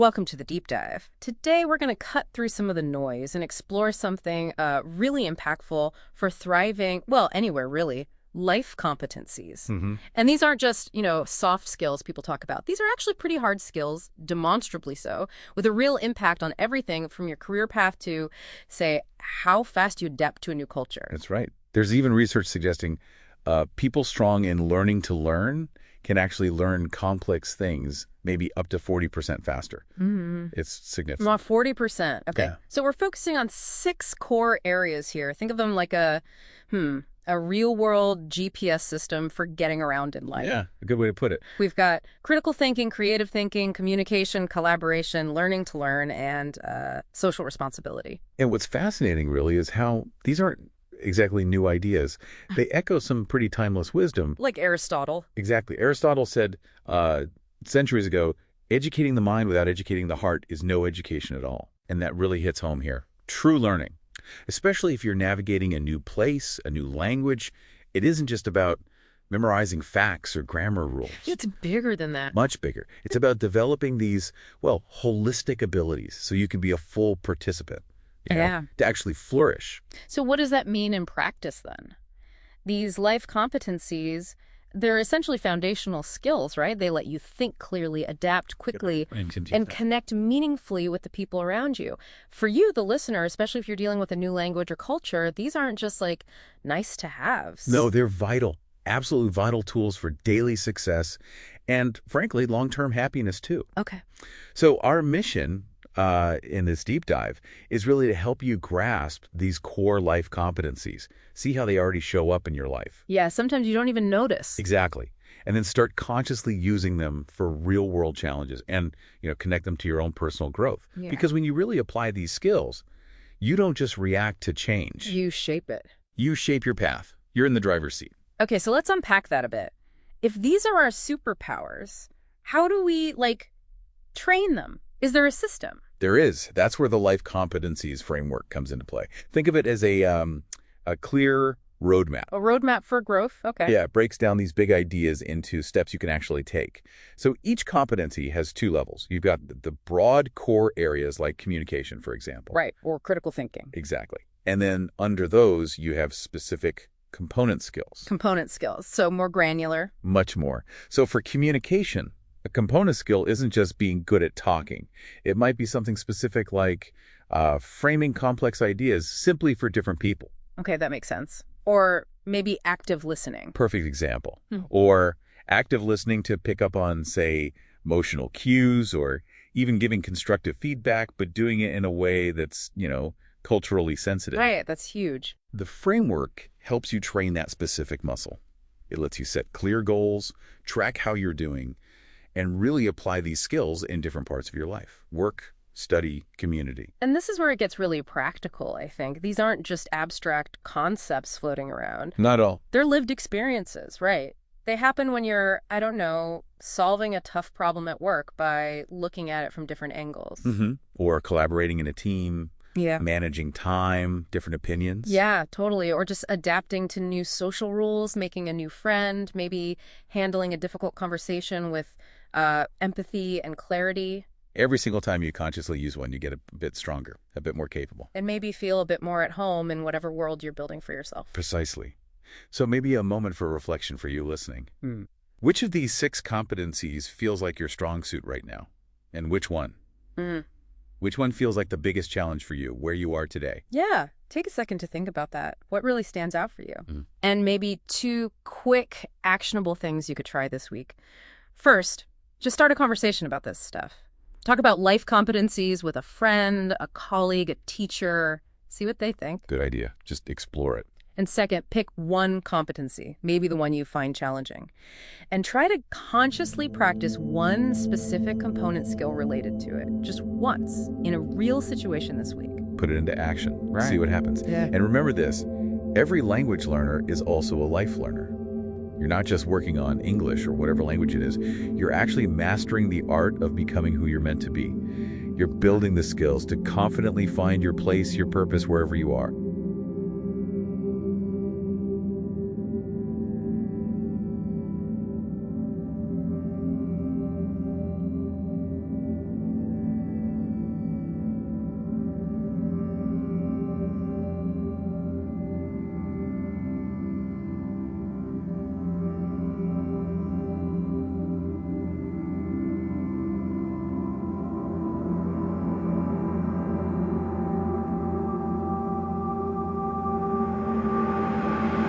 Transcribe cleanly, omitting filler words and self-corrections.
Welcome to the deep dive. Today, we're going to cut through some of the noise and explore something really impactful for thriving, well, anywhere really, life competencies. And these aren't just, soft skills people talk about. These are actually pretty hard skills, demonstrably so, with a real impact on everything from your career path to, say, how fast you adapt to a new culture. That's right. There's even research suggesting people strong in learning to learn can actually learn complex things maybe up to 40% faster. It's significant. Well, 40%. Okay. Yeah. So we're focusing on 6 core areas here. Think of them like a real-world GPS system for getting around in life. Yeah, a good way to put it. We've got critical thinking, creative thinking, communication, collaboration, learning to learn, and social responsibility. And what's fascinating really is how these aren't exactly new ideas. They echo some pretty timeless wisdom. Like Aristotle. Exactly. Aristotle said centuries ago, educating the mind without educating the heart is no education at all. And that really hits home here. True learning, especially if you're navigating a new place, a new language, it isn't just about memorizing facts or grammar rules. It's bigger than that. Much bigger. It's about developing these, holistic abilities so you can be a full participant. To actually flourish. So what does that mean in practice then? These life competencies, they're essentially foundational skills, right? They let you think clearly, adapt quickly, and connect meaningfully with the people around you. For you, the listener, especially if you're dealing with a new language or culture, these aren't just like nice to haves. No, they're vital, absolutely vital tools for daily success and, frankly, long-term happiness too. Okay. So our mission in this deep dive is really to help you grasp these core life competencies, see how they already show up in your life. Yeah, sometimes you don't even notice. Exactly. And then start consciously using them for real-world challenges and, connect them to your own personal growth. Yeah. Because when you really apply these skills, you don't just react to change. You shape it. You shape your path. You're in the driver's seat. Okay, so let's unpack that a bit. If these are our superpowers, how do we, train them? Is there a system? There is. That's where the Life Competencies Framework comes into play. Think of it as a clear roadmap. A roadmap for growth? Okay. Yeah, it breaks down these big ideas into steps you can actually take. So each competency has 2 levels. You've got the broad core areas like communication, for example. Right, or critical thinking. Exactly. And then under those, you have specific component skills. Component skills, so more granular. Much more. So for communication, a component skill isn't just being good at talking. It might be something specific like framing complex ideas simply for different people. Okay, that makes sense. Or maybe active listening. Perfect example. Or active listening to pick up on, say, emotional cues, or even giving constructive feedback, but doing it in a way that's, culturally sensitive. Right, that's huge. The framework helps you train that specific muscle. It lets you set clear goals, track how you're doing, and really apply these skills in different parts of your life. Work, study, community. And this is where it gets really practical, I think. These aren't just abstract concepts floating around. Not all. They're lived experiences, right? They happen when you're, solving a tough problem at work by looking at it from different angles. Or collaborating in a team. Yeah. Managing time, different opinions. Yeah, totally. Or just adapting to new social rules, making a new friend, maybe handling a difficult conversation with empathy and clarity. Every single time you consciously use one, you get a bit stronger, a bit more capable. And maybe feel a bit more at home in whatever world you're building for yourself. Precisely. So maybe a moment for reflection for you listening. Which of these 6 competencies feels like your strong suit right now? And which one? Which one feels like the biggest challenge for you, where you are today? Yeah. Take a second to think about that. What really stands out for you? And maybe 2 quick, actionable things you could try this week. First, just start a conversation about this stuff. Talk about life competencies with a friend, a colleague, a teacher. See what they think. Good idea. Just explore it. And second, pick one competency, maybe the one you find challenging, and try to consciously practice one specific component skill related to it, just once, in a real situation this week. Put it into action. Right. See what happens. Yeah. And remember this, every language learner is also a life learner. You're not just working on English or whatever language it is. You're actually mastering the art of becoming who you're meant to be. You're building the skills to confidently find your place, your purpose, wherever you are.